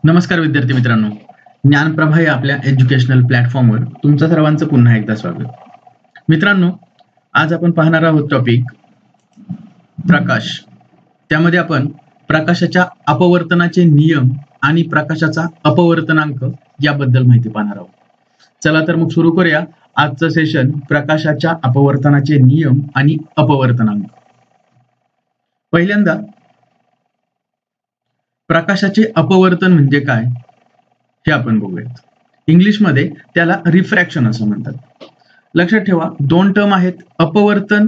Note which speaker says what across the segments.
Speaker 1: नमस्कार विद्यार्थी मित्रांनो, ज्ञानप्रभा या आपल्या एज्युकेशनल प्लॅटफॉर्मवर तुमचं सर्वांचं पुन्हा एकदा स्वागत. मित्रांनो, आज आपण पाहणार आहोत टॉपिक प्रकाश. त्यामध्ये आपण प्रकाशाच्या अपवर्तनाचे नियम आणि प्रकाशाचा अपवर्तनांक याबद्दल माहिती पाहणार आहोत. चला तर मग सुरू करूया आजचं सेशन, प्रकाशाच्या अपवर्तनाचे नियम आणि अपवर्तनांक. पहिल्यांदा प्रकाशाचे अपवर्तन म्हणजे काय हे आपण बघूयात. इंग्लिशमध्ये त्याला रिफ्रॅक्शन असं म्हणतात. लक्षात ठेवा, दोन टर्म आहेत. अपवर्तन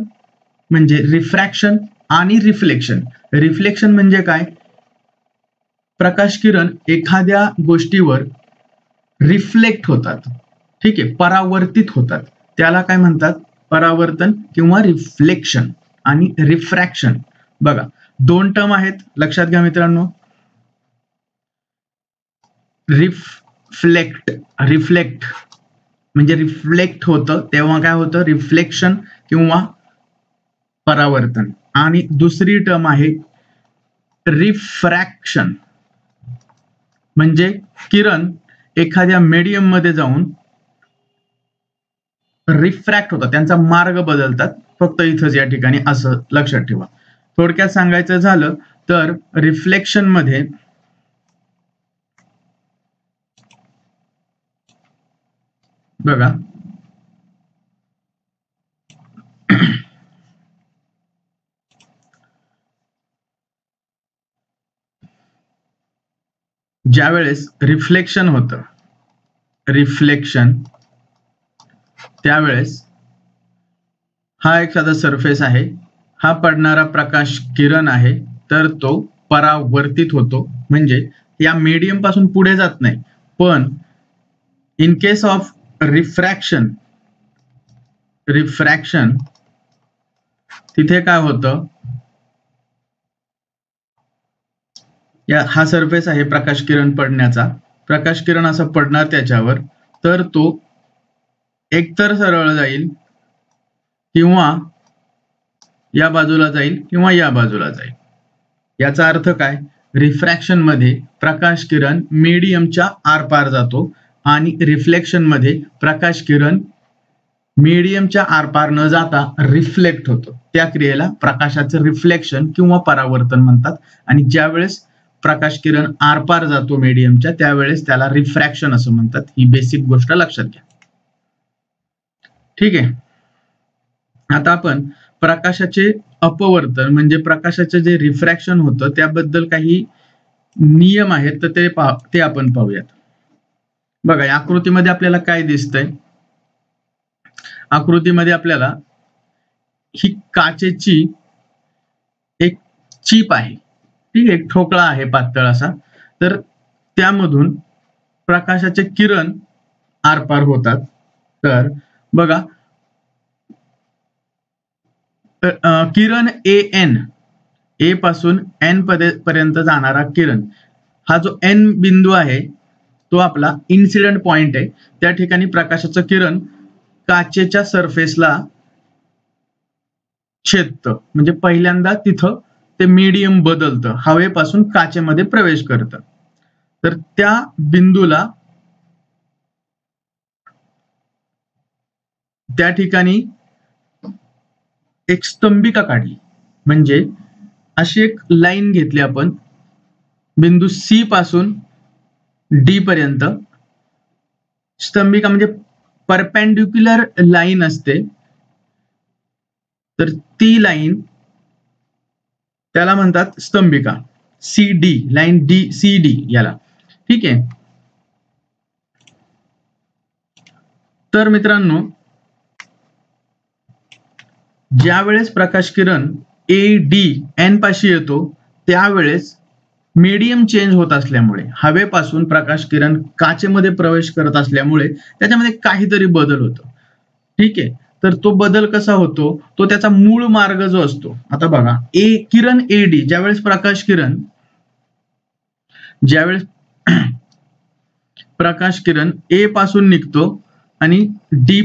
Speaker 1: म्हणजे रिफ्रॅक्शन आणि रिफ्लेक्शन. रिफ्लेक्शन म्हणजे काय? प्रकाश किरण एखाद्या गोष्टीवर रिफ्लेक्ट होतात, ठीक आहे, परावर्तित होतात, त्याला काय म्हणतात? परावर्तन किंवा रिफ्लेक्शन आणि रिफ्रॅक्शन. बघा, दोन टर्म आहेत, लक्षात घ्या मित्रांनो. रिफ्लेक्ट म्हणजे रिफ्लेक्ट होतं तेव्हा काय होतं? रिफ्लेक्शन किंवा परावर्तन. आणि दुसरी टर्म आहे रिफ्रॅक्शन, म्हणजे किरण एखाद्या मीडियम मध्ये जाऊन रिफ्रॅक्ट होतात, त्यांचा मार्ग बदलतात. फक्त इथंच या ठिकाणी असं लक्षात ठेवा. थोडक्यात सांगायचं झालं तर रिफ्लेक्शन मध्ये बघा, ज्यावेळेस रिफ्लेक्शन होतं, त्यावेळेस हा एक साधा सरफेस आहे, हा पडणारा प्रकाश किरण आहे, तर तो परावर्तित होतो, म्हणजे या मीडियम पासून पुढे जात नाही. पण इन केस ऑफ रिफ्रॅक्शन तिथे काय होतं? हा सरफेस आहे प्रकाश किरण पडण्याचा, प्रकाश किरण असं पडणार त्याच्यावर, तर तो एकतर सरळ जाईल किंवा या बाजूला जाईल किंवा या बाजूला जाईल. याचा अर्थ काय? रिफ्रॅक्शन मध्ये प्रकाश किरण मीडियमच्या आरपार जातो आणि रिफ्लेक्शन मध्ये प्रकाश किरण मीडियमच्या आरपार न जाता रिफ्लेक्ट होतो. त्या क्रियेला प्रकाशाचं रिफ्लेक्शन किंवा परावर्तन म्हणतात. आणि ज्यावेळेस प्रकाश किरण आरपार जातो मीडियमच्या, त्यावेळेस त्याला रिफ्रॅक्शन असं म्हणतात. ही बेसिक गोष्ट लक्षात घ्या, ठीक आहे. आता आपण प्रकाशाचे अपवर्तन म्हणजे प्रकाशाचे जे रिफ्रॅक्शन होतं त्याबद्दल काही नियम आहेत, तर ते आपण पाहूयात. बघा, या आकृतीमध्ये आपल्याला काय दिसतंय? आकृतीमध्ये आपल्याला ही काचेची एक चिप आहे, ठीक आहे, एक ठोकळा आहे पातळ असा, तर त्यामधून प्रकाशाचे किरण आरपार होतात. तर बघा, किरण ए पासून एन पर्यंत जाणारा किरण, हा जो एन बिंदू आहे तो आपला इन्सिडेंट पॉइंट आहे. त्या ठिकाणी प्रकाशाचं किरण काचेच्या सरफेसला छेदतं, म्हणजे पहिल्यांदा तिथं ते मीडियम बदलतं, हवेपासून काचेमध्ये प्रवेश करतं. तर त्या बिंदूला त्या ठिकाणी एक स्तंभिका काढली, म्हणजे अशी एक लाईन घेतली आपण बिंदू सी पासून डी पर्यंत. स्तंभिका म्हणजे परपेंडिक्युलर लाईन असते, तर ती लाईन त्याला म्हणतात स्तंभिका. C D line, C D याला, ठीक आहे. तर मित्रांनो, ज्या वेळेस प्रकाश किरण ए डी एन पाशी येतो, त्यावेळेस मीडियम चेंज होत असल्यामुळे, हवेपासून प्रकाश किरण काचेमध्ये प्रवेश करत असल्यामुळे त्याच्यामध्ये काहीतरी बदल होतो, ठीक आहे. तर तो बदल कसा होतो? तो त्याचा मूळ मार्ग जो असतो, आता बघा, किरण ए डी, ज्यावेळेस प्रकाश किरण ए पासून निघतो आणि डी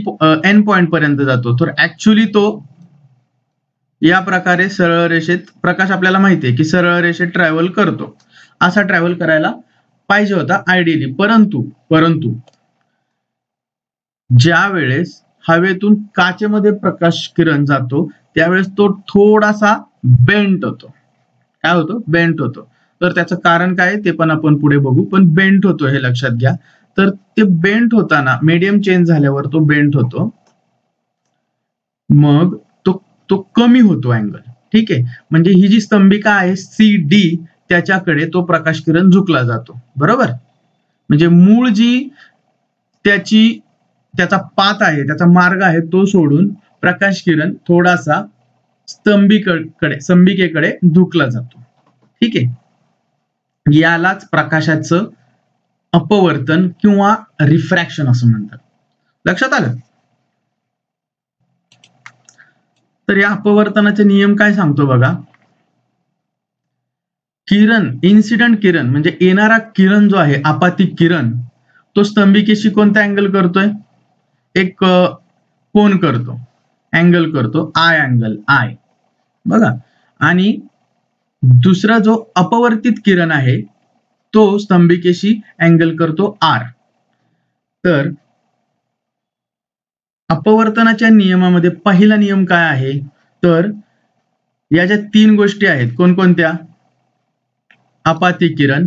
Speaker 1: एन पॉइंट पर्यंत जातो, तर ऍक्च्युली तो या प्रकारे सरळ रेषेत, प्रकाश आपल्याला माहिती आहे की सरळ रेषेत ट्रॅव्हल करतो. असा ट्रॅव्हल करायला पाहिजे होता आयडियली, परंतु ज्या वेळेस हवेतून काचेमध्ये प्रकाश किरण जातो त्यावेळेस तो थोडासा बेंट होतो. काय होतो? बेंट होतो. तर त्याचं कारण काय ते पण आपण पुढे बघू, पण बेंट होतो हे लक्षात घ्या. तर ते बेंट होताना मीडियम चेंज झाल्यावर तो बेंट होतो, मग तो कमी होतो अँगल. ठीक आहे, म्हणजे ही जी स्तंभिका आहे CD त्याच्याकडे तो प्रकाश किरण झुकला जातो. बरोबर, म्हणजे मूळ जी त्याचा पाथ आहे, त्याचा मार्ग आहे, तो सोडून प्रकाश किरण थोडासा स्तंभिकेकडे झुकला जातो. ठीक आहे, यालाच प्रकाशाचं अपवर्तन किंवा रिफ्रॅक्शन असं म्हणतात. लक्षात आलं? तर या अपवर्तनाचे नियम काय सांगतो बघा. इन्सिडेंट किरण म्हणजे येणारा किरण जो आहे, आपातिक किरण, तो स्तंभिकेशी कोणता अँगल करतोय? एक कोन करतो, अँगल करतो, आय बघा. आणि दुसरा जो अपवर्तित किरण आहे तो स्तंभिकेशी अँगल करतो R. तर अपवर्तनाच्या नियमामध्ये पहिला नियम काय आहे? तर या ज्या 3 गोष्टी आहेत कोणकोणत्या? आपातिक किरण,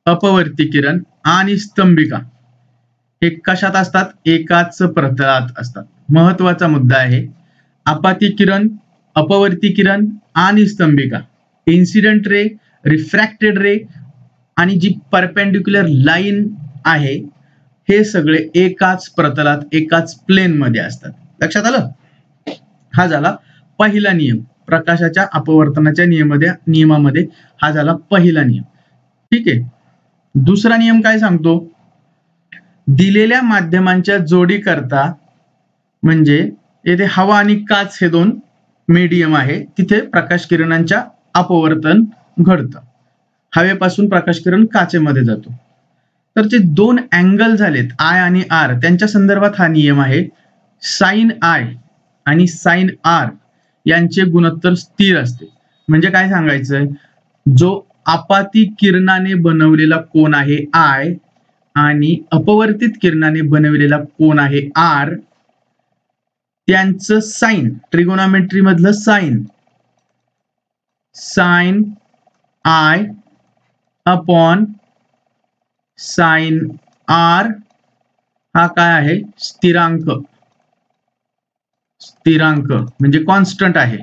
Speaker 1: अपवर्ती किरण आणि स्तंभिका हे कशात असतात? एकाच प्रतलात असतात. महत्वाचा मुद्दा आहे. आपातिक किरण, अपवर्ती किरण आणि स्तंभिका, इन्सिडेंट रे, रिफ्रॅक्टेड रे आणि जी परपेंडिक्युलर लाईन आहे, हे सगळे एकाच प्रतलात, एकाच प्लेन मध्ये असतात. लक्षात आलं? हा झाला पहिला नियम. प्रकाशाच्या अपवर्तनाच्या नियमामध्ये हा झाला पहिला नियम. ठीक आहे, दुसरा नियम काय सांगतो? दिलेल्या माध्यमांच्या जोडी करता, म्हणजे येथे हवा आणि काच हे 2 मीडियम आहे, तिथे प्रकाश किरणांच्या अपवर्तन घडतं. हवेपासून प्रकाश किरण काचेमध्ये जातो. तर जे 2 अँगल झालेत I आणि R, त्यांच्या संदर्भात हा नियम आहे. साइन I आणि साइन R यांचे गुणोत्तर स्थिर असते. म्हणजे काय सांगायचंय? जो आपातिक किरणाने बनवलेला कोन आहे I आणि अपवर्तित किरणाने बनवलेला कोन आहे R, त्यांचं साइन, ट्रिगोनॉमेट्री मधलं sine I upon sine R हा काय आहे? स्थिरांक म्हणजे कॉन्स्टंट आहे.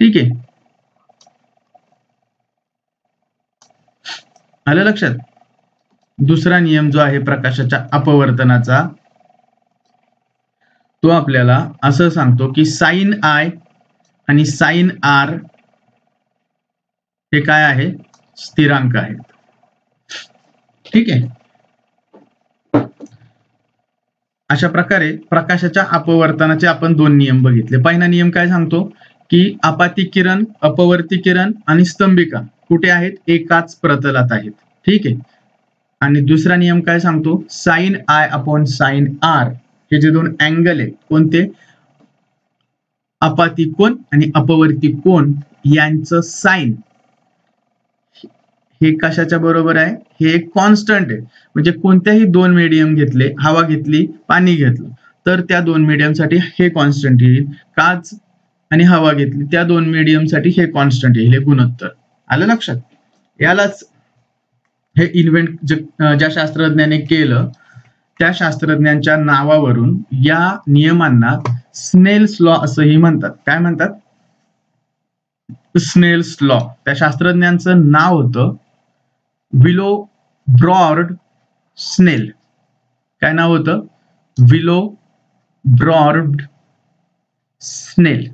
Speaker 1: ठीक आहे, आलं लक्षात? दुसरा नियम जो आहे प्रकाशाच्या अपवर्तनाचा, तो आपल्याला असं सांगतो की साइन I आणि साइन R हे काय आहे? स्थिरांक आहेत. ठीक आहे, अशा प्रकारे प्रकाशाच्या अपवर्तनाचे आपण 2 नियम बघितले. पहिला नियम काय सांगतो? की आपातिक किरण, अपवर्ती किरण आणि स्तंभिका कुठे आहेत? एकाच प्रतलात आहेत. ठीक आहे, आणि दुसरा नियम काय सांगतो? Sine I upon sine R हे जे 2 अँगल आहेत, कोणते? आपातिक कोन आणि अपवर्ती कोन यांचं साइन हे कशाच्या बरोबर आहे? हे एक कॉन्स्टंट आहे. म्हणजे कोणत्याही 2 मीडियम घेतले, हवा घेतली, पाणी घेतलं, तर त्या 2 मीडियम साठी हे कॉन्स्टंट येईल. काच आणि हवा घेतली, त्या 2 मीडियम साठी हे कॉन्स्टंट येईल, हे गुणोत्तर. आलं लक्षात? यालाच हे इन्व्हेंट ज्या शास्त्रज्ञाने केलं त्या शास्त्रज्ञांच्या नावावरून या नियमांना स्नेल्स लॉ असंही म्हणतात. काय म्हणतात? Snell's law. त्या शास्त्रज्ञांचं नाव होतं विलोब्रॉड स्नेल. काय नाव होतं? विलोब्रॉड स्नेल.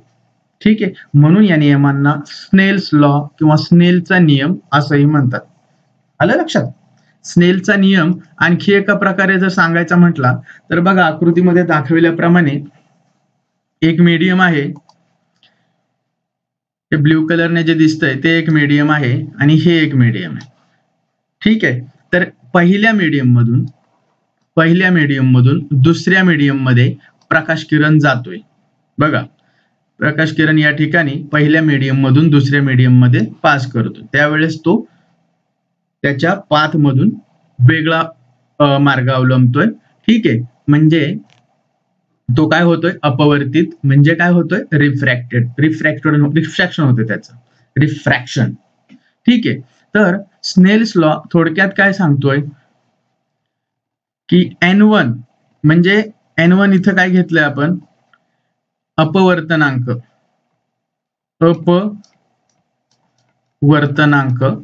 Speaker 1: ठीक आहे, म्हणून या नियमांना स्नेल्स लॉ किंवा स्नेलचा नियम असंही म्हणतात. आलं लक्षात? स्नेलचा नियम आणखी एका प्रकारे जर सांगायचा म्हटला तर बघा, आकृतीमध्ये दाखवल्याप्रमाणे एक मीडियम आहे, हे ब्ल्यू कलरने जे दिसतंय ते एक मीडियम आहे आणि हे एक मीडियम आहे. ठीक आहे, तर पहिल्या मीडियम मधून दुसऱ्या मीडियम मध्ये प्रकाश किरण जातोय. बघा, प्रकाश किरण या ठिकाणी पहिल्या मीडियम मधून दुसऱ्या मीडियम मध्ये पास करतो, त्यावेळेस तो त्याच्या पाथ मधून वेगळा मार्ग अवलंबतोय. ठीक आहे, म्हणजे तो काय होतोय अपवर्तित, म्हणजे काय होतोय रिफ्रॅक्शन होते त्याचं रिफ्रॅक्शन. ठीक आहे, तर स्नेल्स लॉ थोडक्यात काय सांगतोय की N1 म्हणजे N1 इथं काय घेतलंय आपण अपवर्तनांक.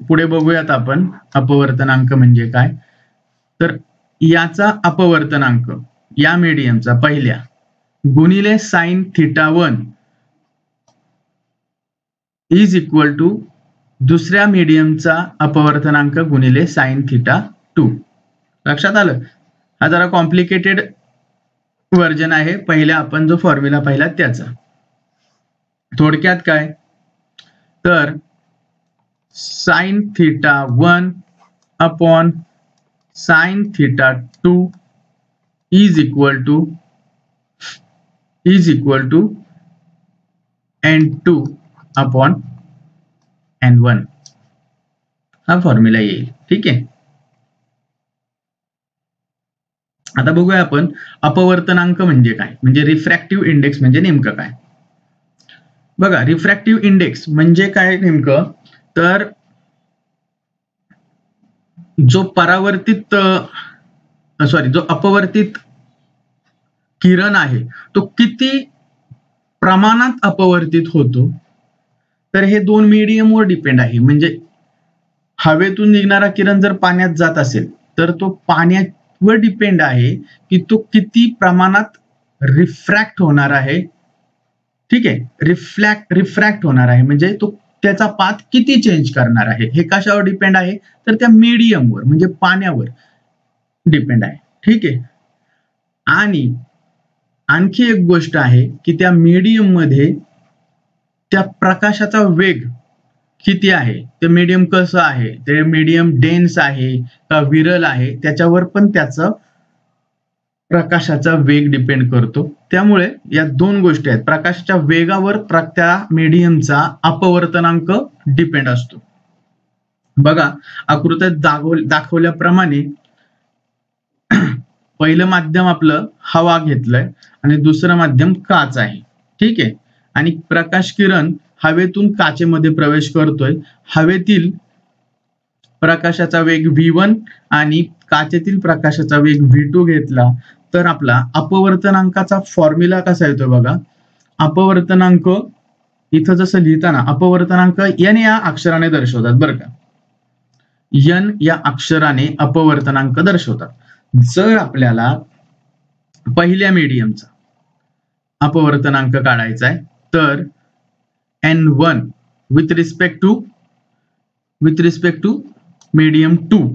Speaker 1: पुढे बघूयात आपण अपवर्तनांक म्हणजे काय. तर याचा अपवर्तनांक या मीडियमचा पहिल्या गुणिले साइन θ1 इज इक्वल टू दुसऱ्या मीडियमचा अपवर्तनांक गुणिले साइन θ2. लक्षात आलं? हा जरा कॉम्प्लिकेटेड व्हर्जन आहे पहिल्या आपण जो फॉर्म्युला पाहिला त्याचा. थोडक्यात काय, तर sine θ1 upon sine θ2 is equal to N2 upon N1 हा फॉर्म्युला येईल. ठीक आहे, आता बघूया आपण अपवर्तनांक म्हणजे काय, म्हणजे रिफ्रॅक्टिव्ह इंडेक्स म्हणजे नेमकं काय. बघा, रिफ्रॅक्टिव्ह इंडेक्स म्हणजे काय नेमकं, तर जो अपवर्तित किरण आहे तो किती प्रमाणात अपवर्तित होतो, तर हे दोन मीडियमवर डिपेंड आहे. म्हणजे हवेतून निघणारा किरण जर पाण्यात जात असेल तर तो पाण्यावर डिपेंड आहे की तो किती प्रमाणात रिफ्रॅक्ट होणार आहे. ठीक आहे, रिफ्रॅक्ट होणार आहे म्हणजे तो त्याचा पाथ किती चेंज करणार आहे. हे कशावर डिपेंड आहे, तर त्या मीडियमवर म्हणजे पाण्यावर डिपेंड आहे. ठीक आहे, आणि आणखी एक गोष्ट आहे की त्या मीडियम मध्ये त्या प्रकाशाचा वेग किती आहे, ते मीडियम कसं आहे, ते मीडियम डेन्स आहे का विरल आहे, त्याच्यावर पण त्याचं प्रकाशाचा वेग डिपेंड करतो. त्यामुळे या दोन गोष्टी आहेत, प्रकाशाच्या वेगावर त्या मीडियमचा अपवर्तनांक डिपेंड असतो. बघा, आकृतीत दाखवल्याप्रमाणे पहिलं माध्यम आपलं हवा घेतलंय आणि दुसरं माध्यम काच आहे. ठीक आहे, आणि प्रकाश किरण हवेतून काचेमध्ये प्रवेश करतोय. हवेतील प्रकाशाचा वेग v1 आणि काचेतील प्रकाशाचा वेग v2 घेतला तर आपला अपवर्तनांकाचा फॉर्म्युला कसा येतोय बघा. अपवर्तनांक इथं जसं लिहिताना अपवर्तनांक n या अक्षराने दर्शवतात बरं का, n या अक्षराने अपवर्तनांक दर्शवतात. जर आपल्याला पहिल्या मीडियमचा अपवर्तनांक काढायचा आहे तर N1 with respect to medium 2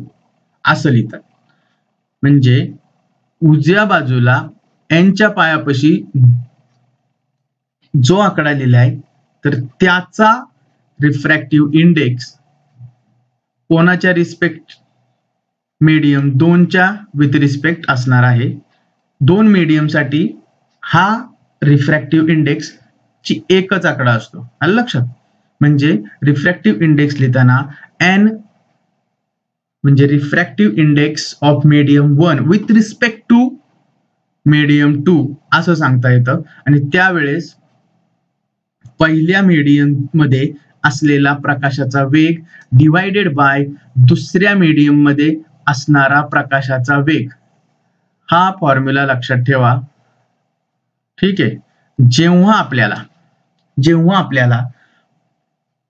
Speaker 1: असं लिहितात. म्हणजे उजव्या बाजूला N च्या पायापाशी जो आकडा लिहिलाय तर त्याचा रिफ्रॅक्टिव्ह इंडेक्स कोणाच्या रिस्पेक्ट, मीडियम 2 च्या विथ रिस्पेक्ट असणार आहे. दोन मीडियम साठी हा रिफ्रॅक्टिव्ह इंडेक्स ची एकच आकडा असतो. आलं लक्षात? म्हणजे रिफ्रॅक्टिव्ह इंडेक्स लिहिताना N म्हणजे refractive index of medium 1 with respect to medium 2 असं सांगता येतं. आणि त्यावेळेस पहिल्या मीडियम मध्ये असलेला प्रकाशाचा वेग डिवायडेड बाय दुसऱ्या मीडियम मध्ये असणारा प्रकाशाचा वेग, हा फॉर्म्युला लक्षात ठेवा. ठीक आहे, जेव्हा आपल्याला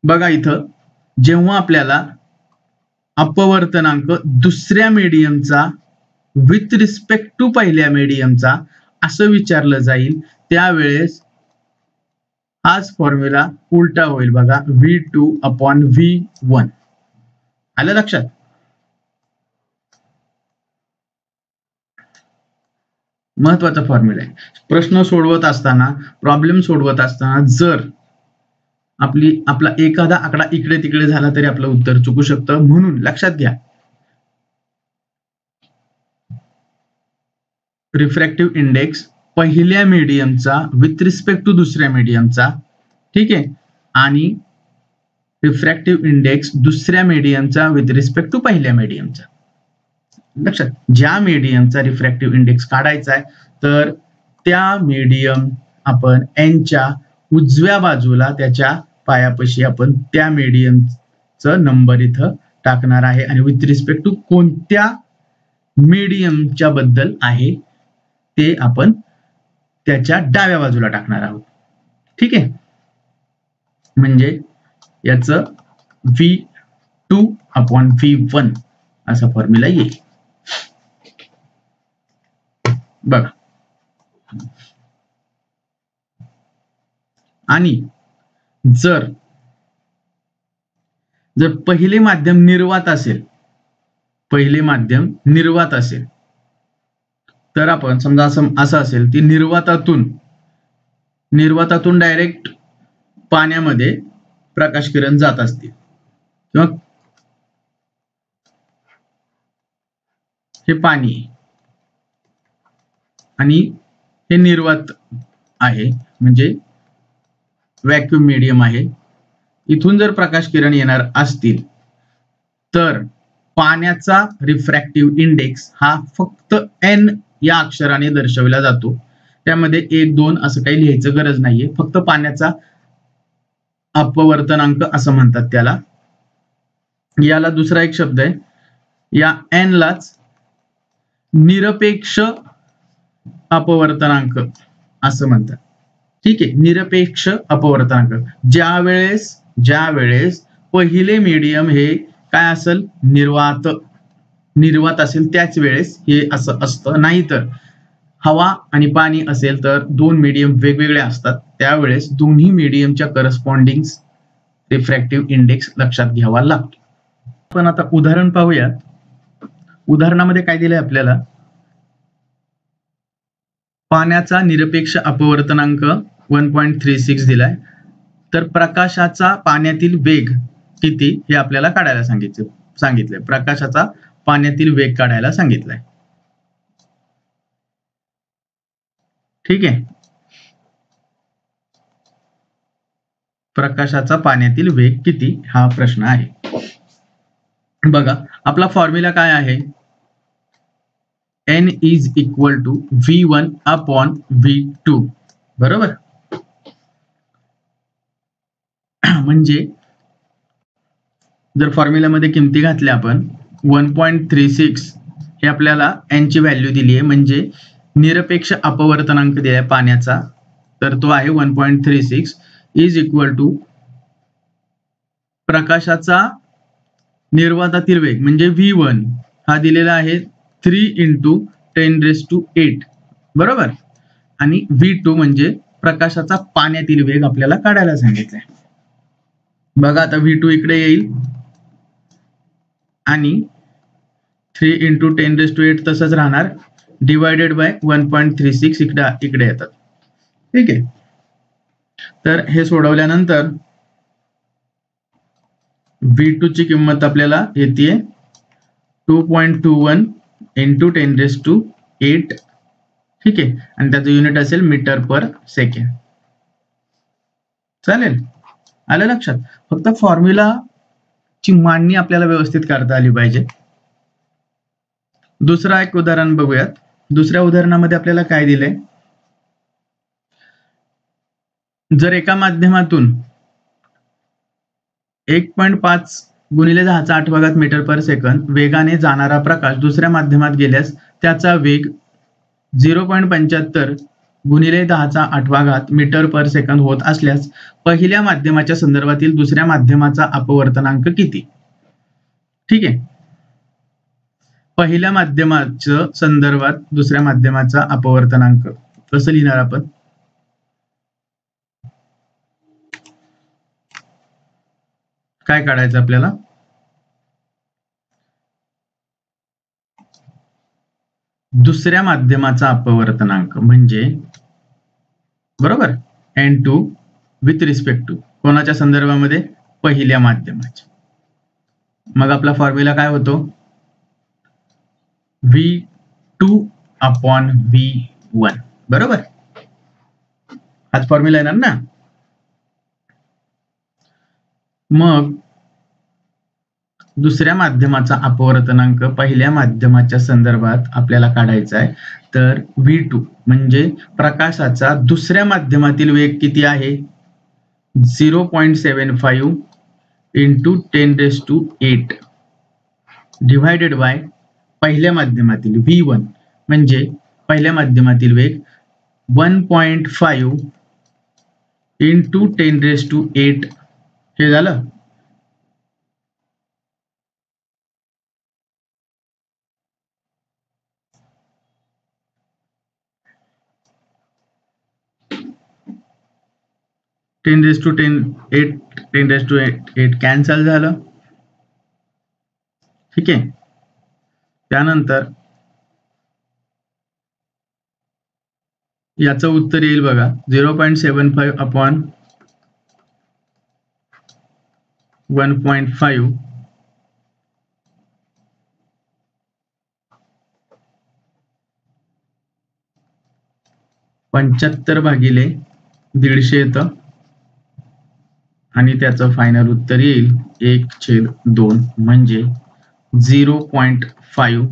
Speaker 1: बघा इथं, जेव्हा आपल्याला अपवर्तनांक दुसऱ्या मीडियमचा विथ रिस्पेक्ट टू पहिल्या मीडियमचा असं विचारलं जाईल त्यावेळेस हाच फॉर्म्युला उलटा होईल बघा, v2 अपॉन v1. आलं लक्षात? महत्वाचा फॉर्म्युला आहे. प्रश्न सोडवत असताना, प्रॉब्लेम सोडवत असताना जर आपला एखादा आकडा इकडे तिकडे झाला तरी आपलं उत्तर चुकू शकतं. म्हणून लक्षात घ्या, रिफ्रॅक्टिव्ह इंडेक्स पहिल्या मीडियमचा विथ रिस्पेक्ट टू दुसऱ्या मीडियमचा. ठीक आहे, आणि रिफ्रॅक्टिव्ह इंडेक्स दुसऱ्या मीडियमचा विथ रिस्पेक्ट टू पहिल्या मीडियमचा. लक्षात, ज्या मीडियमचा रिफ्रॅक्टिव्ह इंडेक्स काढायचा आहे तर त्या मीडियम आपण एनच्या उजव्या बाजूला त्याच्या पायापाशी आपण त्या मीडियमचं नंबर इथं टाकणार आहे आणि विथ रिस्पेक्ट टू कोणत्या मीडियमच्या बद्दल आहे ते आपण त्याच्या डाव्या बाजूला टाकणार आहोत. ठीक आहे, म्हणजे याचं V2/V1 असा फॉर्म्युला येईल. बघा, आणि जर पहिले माध्यम निर्वात असेल, तर आपण समजा असं असेल की निर्वातातून डायरेक्ट पाण्यामध्ये प्रकाश किरण जात असतील किंवा हे पाणी आणि हे निर्वात आहे म्हणजे व्हॅक्यूम मीडियम आहे, इथून जर प्रकाश किरण येणार असतील तर पाण्याचा रिफ्रॅक्टिव्ह इंडेक्स हा फक्त N या अक्षराने दर्शवला जातो. त्यामध्ये 1, 2 असं काही लिहायचं गरज नाहीये, फक्त पाण्याचा अपवर्तनांक असं म्हणतात त्याला. याला दुसरा एक शब्द आहे, या N लाच निरपेक्ष अपवर्तनांक असं म्हणतात. ठीक आहे, निरपेक्ष अपवर्तनांक. ज्या वेळेस पहिले मीडियम हे काय असेल, निर्वात असेल त्याच वेळेस हे असं असतं. नाहीतर हवा आणि पाणी असेल तर दोन मीडियम वेगवेगळे असतात, त्यावेळेस दोन्ही मीडियमच्या करस्पॉन्डिंग रिफ्रॅक्टिव्ह इंडेक्स लक्षात घ्यावा लागतो. आपण आता उदाहरण पाहूयात. उदाहरणामध्ये काय दिलंय आपल्याला, पाण्याचा निरपेक्ष अपवर्तनांक 1.36 दिलाय, तर प्रकाशाचा पाण्यातील वेग किती हे आपल्याला काढायला सांगितलंय. प्रकाशाचा पाण्यातील वेग काढायला सांगितलाय. ठीक आहे, प्रकाशाचा पाण्यातील वेग किती हा प्रश्न आहे. बघा, आपला फॉर्म्युला काय आहे, N is equal to V1/V2. बरोबर. म्हणजे जर फॉर्म्युल्यामध्ये किमती घातल्या आपण, 1.36 हे आपल्याला N ची व्हॅल्यू दिली आहे, म्हणजे निरपेक्ष अपवर्तनांक दिलाय पाण्याचा, तर तो आहे 1.36 इज इक्वल टू प्रकाशाचा निर्वातातील वेग म्हणजे V1 हा दिलेला आहे 3 × 10⁸ बरोबर, आणि V2 म्हणजे प्रकाशाचा पाण्यातील वेग आपल्याला काढायला सांगितलंय. बघा, आता V2 इकडे येईल आणि 3 × 10⁸ तसंच राहणार, डिवायडेड बाय 1.36 इकडे येतात. ठीक आहे, तर हे सोडवल्यानंतर V2 ची किंमत आपल्याला येते 2.21 × 10⁸. ठीक आहे, आणि त्याचं युनिट असेल मीटर पर सेकंड. चालेल, आलं लक्षात. फक्त फॉर्म्युला ची मांडणी आपल्याला व्यवस्थित करता आली पाहिजे. दुसरा एक उदाहरण बघूयात. दुसऱ्या उदाहरणामध्ये आपल्याला काय दिलंय, जर एका माध्यमातून 1.5 × 10⁸ मीटर पर सेकंद वेगाने जाणारा प्रकाश दुसऱ्या माध्यमात गेल्यास त्याचा वेग 0.75 × 10⁸ मीटर पर सेकंद होत असल्यास पहिल्या माध्यमाच्या संदर्भातील दुसऱ्या माध्यमाचा अपवर्तनांक किती. ठीक आहे, पहिल्या माध्यमाच्या संदर्भात दुसऱ्या माध्यमाचा अपवर्तनांक कसं लिहिणार आपण, काय काढायचं आपल्याला, दुसऱ्या माध्यमाचा अपवर्तनांक म्हणजे बरोबर N2 विथ रिस्पेक्ट टू कोणाच्या संदर्भामध्ये, पहिल्या माध्यमाच्या. मग आपला फॉर्म्युला काय होतो, V2/V1 बरोबर, हाच फॉर्म्युला येणार ना. मग दुसऱ्या माध्यमाचा अपवर्तनांक पहिल्या माध्यमाच्या संदर्भात आपल्याला काढायचा आहे. तर V2 म्हणजे प्रकाशाचा दुसऱ्या माध्यमातील वेग किती आहे? 0.75 इंटू 10⁸ डिव्हायडेड बाय पहिल्या माध्यमातील V1 म्हणजे पहिल्या माध्यमातील वेग 1.5 इंटू 10⁸ हे झालं. टेन रेस टू 10⁸ कॅन्सल झालं. ठीक आहे. त्यानंतर याचं उत्तर येईल बघा 0.75 अपॉन 1.5 75 भागिले 150 येतं आणि त्याचं फायनल उत्तर येईल 1/2 म्हणजे 0.5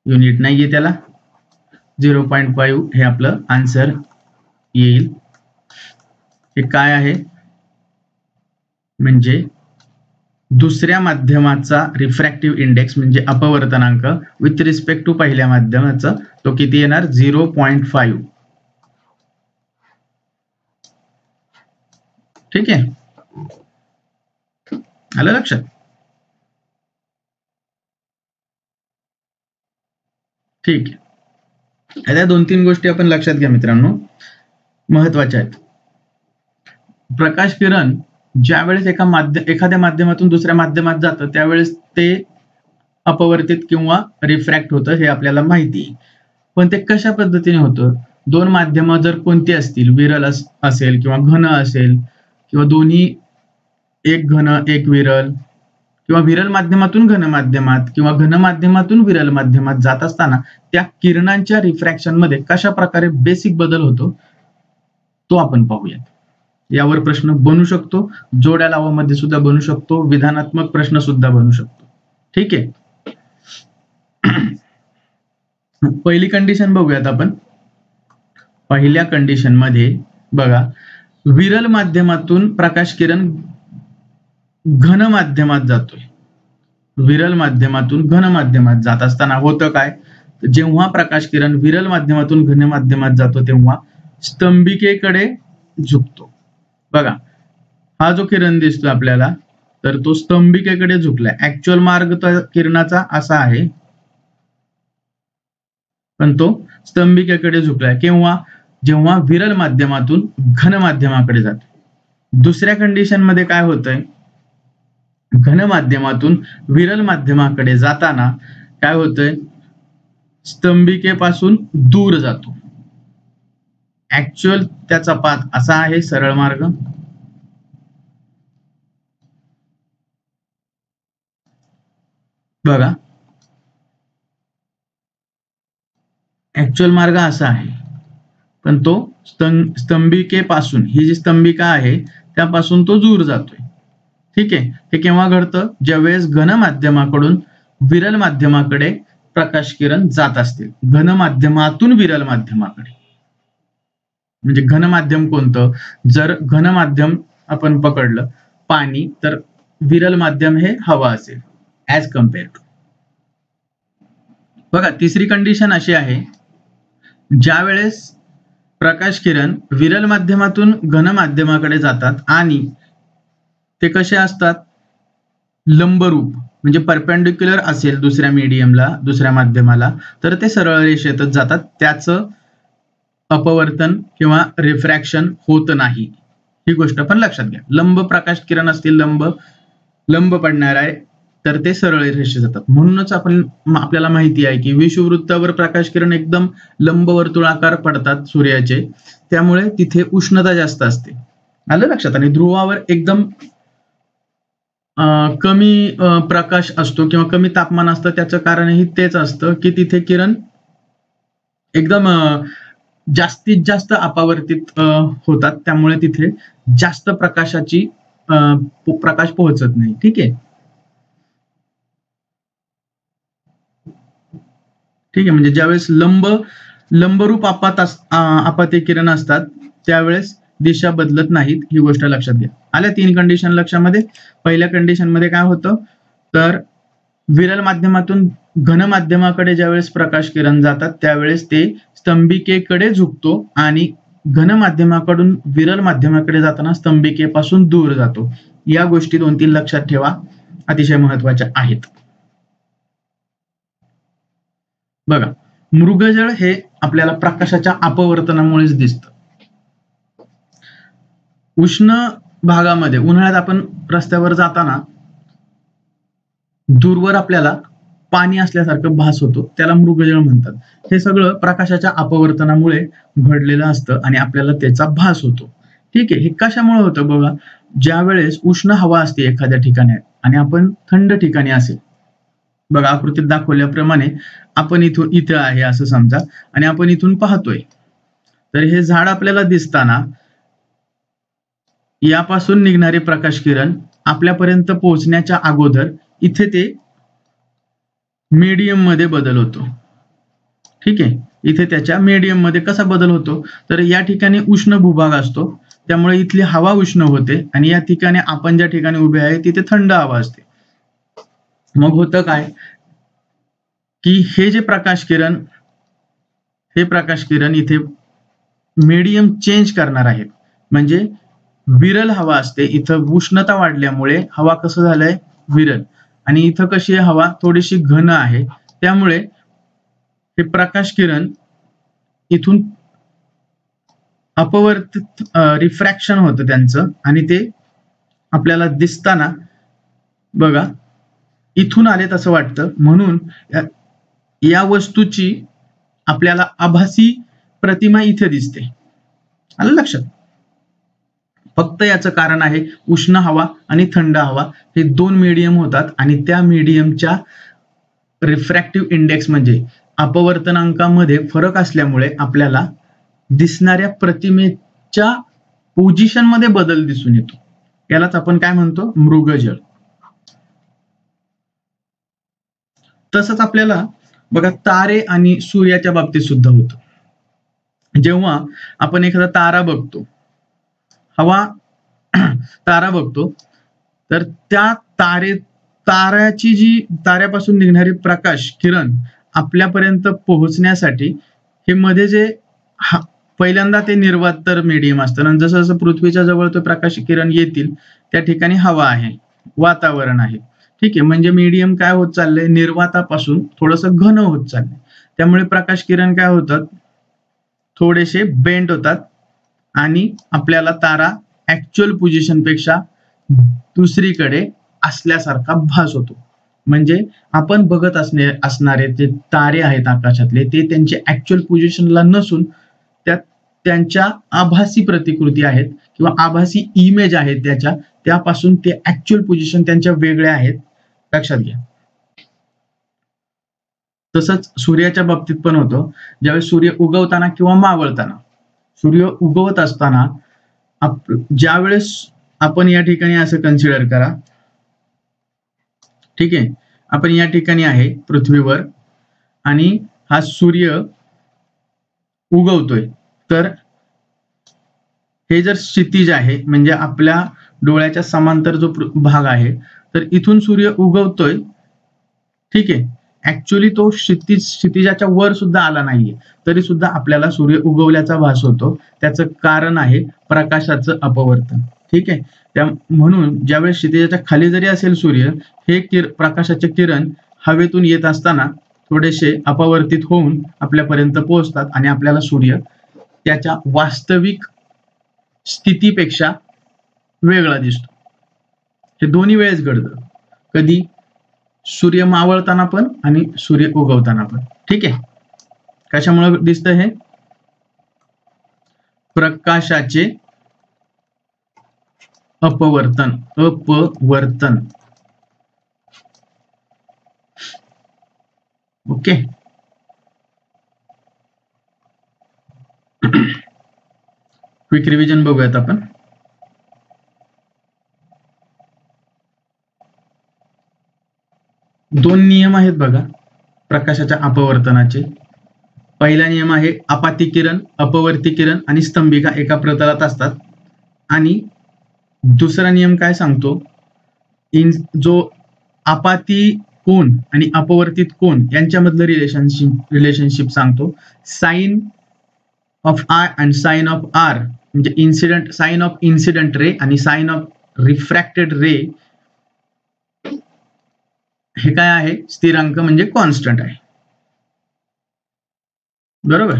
Speaker 1: युनिट नाहीये त्याला. 0.5 हे आपलं आन्सर येईल. हे काय आहे म्हणजे दुसऱ्या माध्यमाचा रिफ्रॅक्टिव्ह इंडेक्स म्हणजे अपवर्तनांक विथ रिस्पेक्ट टू पहिल्या माध्यमाचा तो किती येणार? 0.5. ठीक आहे. आलं लक्षात? ठीक आहे. आता 2-3 गोष्टी आपण लक्षात घ्या मित्रांनो, महत्वाच्या आहेत. प्रकाश किरण ज्यावेळेस एखाद्या माध्यमातून दुसऱ्या माध्यमात जातं त्यावेळेस ते अपवर्तित किंवा रिफ्रॅक्ट होतं हे आपल्याला माहिती आहे. पण ते कशा पद्धतीने होतं? दोन माध्यमं जर कोणती असतील, विरल असेल किंवा घन असेल किंवा दोन्ही एक घन एक विरल किंवा विरल माध्यमातून घन माध्यमात किंवा घन माध्यमातून विरल माध्यमात जात असताना त्या किरणांच्या रिफ्रॅक्शन मध्ये कशा प्रकारे बेसिक बदल होतो तो आपण पाहूयात. यावर प्रश्न बनू शकतो, जोड्या लावामध्ये सुद्धा बनू शकतो, विधानात्मक प्रश्न सुद्धा बनू शकतो. ठीक आहे. पहिली कंडिशन बघूयात आपण. पहिल्या कंडिशन मध्ये बघा, विरल माध्यमातून प्रकाश किरण घन माध्यमात जातोय. विरल माध्यमातून घन माध्यमात जात असताना होतं काय? जेव्हा प्रकाश किरण विरल माध्यमातून घन माध्यमात जातो तेव्हा स्तंभिकेकडे झुकतो. बघा, हा जो किरण दिसतो आपल्याला तर तो स्तंभिकेकडे झुकलाय. ऍक्च्युअल मार्ग किरणाचा असा आहे पण तो स्तंभिकेकडे झुकलाय. केव्हा? जेव्हा विरल माध्यमातून घन माध्यमाकडे जातो. दुसऱ्या कंडिशन मध्ये काय होतंय? घन माध्यमातून विरल माध्यमाकडे जाताना काय होतंय? स्तंभिकेपासून दूर जातो. ऍक्च्युअल त्याचा पाथ असा आहे, सरळ मार्ग. बघा, ऍक्च्युअल मार्ग असा आहे पण तो स्तंभिकेपासून, ही जी स्तंभिका आहे त्यापासून तो दूर जातोय. ठीक आहे. हे केव्हा घडतं? ज्यावेळेस घन माध्यमाकडून विरल माध्यमाकडे प्रकाश किरण जात असतील. घन माध्यमातून विरल माध्यमाकडे म्हणजे घन माध्यम कोणतं? जर घन माध्यम आपण पकडलं पाणी तर विरल माध्यम हे हवा असेल ऍज कम्पेअर टू. बघा, तिसरी कंडिशन अशी आहे, ज्या वेळेस प्रकाश किरण विरल माध्यमातून घन माध्यमाकडे जातात आणि ते कसे असतात? लंबरूप म्हणजे परपेंडिक्युलर असेल दुसऱ्या मीडियमला, दुसऱ्या माध्यमाला, तर ते सरळ रेषेतच जातात. त्याचं अपवर्तन किंवा रिफ्रॅक्शन होत नाही. ही गोष्ट पण लक्षात घ्या. लंब प्रकाश किरण असतील, लंब पडणार आहे तर ते सरळ रेषेत जातात. म्हणूनच आपल्याला माहिती आहे की विषुववृत्तावर प्रकाश किरण एकदम लंब वर्तुळाकार पडतात सूर्याचे, त्यामुळे तिथे उष्णता जास्त असते. आलं लक्षात? आणि ध्रुवावर एकदम कमी प्रकाश असतो किंवा कमी तापमान असतं. त्याचं कारणही तेच असतं की तिथे किरण एकदम जास्तीत जास्त अपवर्तित होतात, त्यामुळे तिथे जास्त प्रकाश पोहोचत नाही. ठीक आहे. ठीक आहे, म्हणजे ज्यावेळेस लंबरूप आपाते किरण असतात त्यावेळेस दिशा बदलत नाहीत, ही गोष्ट लक्षात घ्या. आल्या 3 कंडिशन लक्षामध्ये. पहिल्या कंडिशन मध्ये काय होतं, तर विरल माध्यमातून घन माध्यमाकडे ज्यावेळेस प्रकाश किरण जातात त्यावेळेस ते स्तंभिकेकडे झुकतो आणि घन माध्यमाकडून विरल माध्यमाकडे जाताना स्तंभिकेपासून दूर जातो. या गोष्टी 2-3 लक्षात ठेवा, अतिशय महत्वाच्या आहेत. बघा, मृगजळ हे आपल्याला प्रकाशाच्या अपवर्तनामुळेच दिसतं. उष्ण भागामध्ये उन्हाळ्यात आपण रस्त्यावर जाताना दूरवर आपल्याला पाणी असल्यासारखं भास होतो, त्याला मृगजळ म्हणतात. हे सगळं प्रकाशाच्या अपवर्तनामुळे घडलेलं असतं आणि आपल्याला त्याचा भास होतो. ठीक आहे, हे कशामुळे होतं बघा, ज्या वेळेस उष्ण हवा असते एखाद्या ठिकाणी आणि आपण थंड ठिकाणी असेल, बघा आकृतीत दाखवल्याप्रमाणे आपण इथं आहे असं समजा आणि आपण इथून पाहतोय, तर हे झाड आपल्याला दिसताना यापासून निघणारे प्रकाश किरण आपल्यापर्यंत पोहोचण्याच्या अगोदर इथे ते मीडियम मध्ये बदल होतो. ठीक आहे, इथे त्याच्या मीडियम मध्ये कसा बदल होतो, तर या ठिकाणी उष्ण भूभाग असतो त्यामुळे इथली हवा उष्ण होते आणि या ठिकाणी आपण ज्या ठिकाणी उभे आहे तिथे थंड हवा असते. मग होतं काय की हे जे प्रकाश किरण इथे मीडियम चेंज करणार आहेत. म्हणजे विरल हवा असते, इथं उष्णता वाढल्यामुळे हवा कसं झालंय विरल, आणि इथं कशी आहे हवा थोडीशी घन आहे, त्यामुळे हे प्रकाश किरण इथून अपवर्तित रिफ्रॅक्शन होतं त्यांचं आणि ते आपल्याला दिसताना बघा इथून आलेत असं वाटतं. म्हणून या वस्तूची आपल्याला आभासी प्रतिमा इथे दिसते. आलं लक्षात? फक्त याचं कारण आहे उष्ण हवा आणि थंड हवा हे 2 मीडियम होतात आणि त्या मीडियमच्या रिफ्रॅक्टिव्ह इंडेक्स म्हणजे अपवर्तनांकामध्ये फरक असल्यामुळे आपल्याला दिसणाऱ्या प्रतिमेच्या पोझिशन मध्ये बदल दिसून येतो. यालाच आपण काय म्हणतो, मृगजळ. तसंच आपल्याला बघा तारे आणि सूर्याच्या बाबतीत सुद्धा होतं. जेव्हा आपण एखादा तारा बघतो, तारा बघतो, तर त्या ताऱ्याची जी ताऱ्यापासून निघणारी प्रकाश किरण आपल्यापर्यंत पोहोचण्यासाठी हे मध्ये जे पहिल्यांदा ते निर्वातर मीडियम असतं आणि जसं जसं पृथ्वीच्या जवळ तो प्रकाश किरण येतील त्या ठिकाणी हवा आहे, वातावरण आहे. ठीक आहे, म्हणजे मीडियम काय होत चाललंय, निर्वातापासून थोडंसं घन होत चाललंय. त्यामुळे प्रकाश किरण काय होतात, थोडेसे बेंड होतात आणि आपल्याला तारा ऍक्च्युअल पोझिशन पेक्षा दुसरीकडे असल्यासारखा भास होतो. म्हणजे आपण बघत असणारे ते तारे आहेत आकाशातले, ते त्यांचे ऍक्च्युअल पोझिशनला नसून त्यांच्या आभासी प्रतिकृती आहेत किंवा आभासी इमेज आहेत त्यापासून ते ऍक्च्युअल पोझिशन त्यांच्या वेगळ्या आहेत. लक्षात घ्या. तसंच सूर्याच्या बाबतीत पण होतं. ज्यावेळेस सूर्य उगवताना किंवा मावळताना, सूर्य उगवत असताना ज्यावेळेस आपण या ठिकाणी असं कन्सिडर करा, ठीक आहे, आपण या ठिकाणी आहे पृथ्वीवर आणि हा सूर्य उगवतोय, तर हे जर क्षितिज आहे म्हणजे आपल्या डोळ्याच्या समांतर जो भाग आहे, तर इथून सूर्य उगवतोय. ठीक आहे, ऍक्च्युअली तो क्षितिजाच्या वर सुद्धा आला नाहीये तरी सुद्धा आपल्याला सूर्य उगवल्याचा भास होतो. त्याचं कारण आहे प्रकाशाचं अपवर्तन. ठीक आहे, म्हणून ज्यावेळेस क्षितिजाच्या खाली जरी असेल सूर्य, हे प्रकाशाचे किरण हवेतून येत असताना थोडेसे अपवर्तित होऊन आपल्यापर्यंत पोहोचतात आणि आपल्याला सूर्य त्याच्या वास्तविक स्थितीपेक्षा वेगळा दिसतो. हे दोन्ही वेळेस घडतं, कधी सूर्य मावळताना पण आणि सूर्य उगवताना पण. ठीक आहे, कशामुळे दिसतं हे, प्रकाशाचे अपवर्तन. ओके, क्विक रिव्हिजन बघूयात आपण. दोन नियम आहेत बघा. प्रकाशाच्या अपवर्तनाचे. पहिला नियम आहे आपाती किरण, अपवर्ती किरण आणि स्तंभिका एका प्रतलात असतात. आणि दुसरा नियम काय सांगतो, जो आपाती कोन आणि अपवर्तित कोन यांच्यामधलं रिलेशनशिप सांगतो. Sine of I and sine of R म्हणजे incident, sine of incident ray आणि साइन ऑफ रिफ्रॅक्टेड रे हे काय आहे, स्थिरांक म्हणजे कॉन्स्टंट आहे. बरोबर.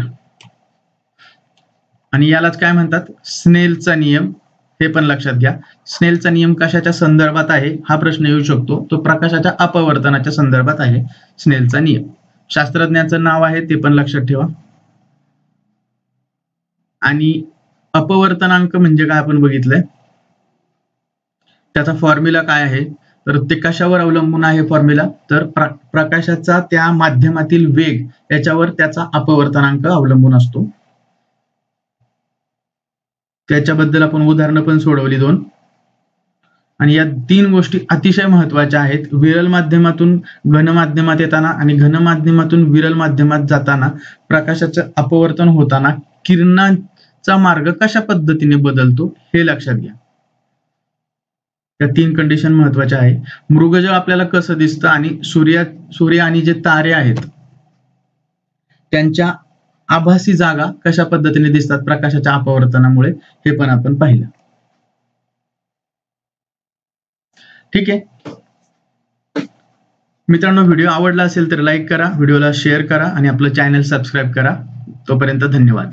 Speaker 1: आणि यालाच काय म्हणतात, स्नेलचा नियम. हे पण लक्षात घ्या. स्नेलचा नियम कशाच्या संदर्भात आहे हा प्रश्न येऊ शकतो. तो प्रकाशाच्या अपवर्तनाच्या संदर्भात आहे स्नेलचा नियम. शास्त्रज्ञाचं नाव आहे ते पण लक्षात ठेवा. आणि अपवर्तनांक म्हणजे काय आपण बघितलंय, त्याचा फॉर्म्युला काय आहे, तर ते कशावर अवलंबून आहे फॉर्म्युला, तर प्रकाशाचा त्या माध्यमातील वेग याच्यावर त्याचा अपवर्तनांक अवलंबून असतो. त्याच्याबद्दल आपण उदाहरणं पण सोडवली 2. आणि या 3 गोष्टी अतिशय महत्वाच्या आहेत. विरल माध्यमातून घन माध्यमात येताना आणि घन माध्यमातून विरल माध्यमात जाताना प्रकाशाचं अपवर्तन होताना किरणांचा मार्ग कशा पद्धतीने बदलतो हे लक्षात घ्या. या 3 कंडिशन महत्वाच्या आहे. मृगजळ आपल्याला कसं दिसतं आणि सूर्य आणि जे तारे आहेत त्यांच्या आभासी जागा कशा पद्धतीने दिसतात प्रकाशाच्या अपवर्तनामुळे हे पण आपण पाहिलं. ठीक आहे मित्रांनो, व्हिडिओ आवडला असेल तर लाईक करा, व्हिडिओला शेअर करा आणि आपलं चॅनल सबस्क्राईब करा. तोपर्यंत धन्यवाद.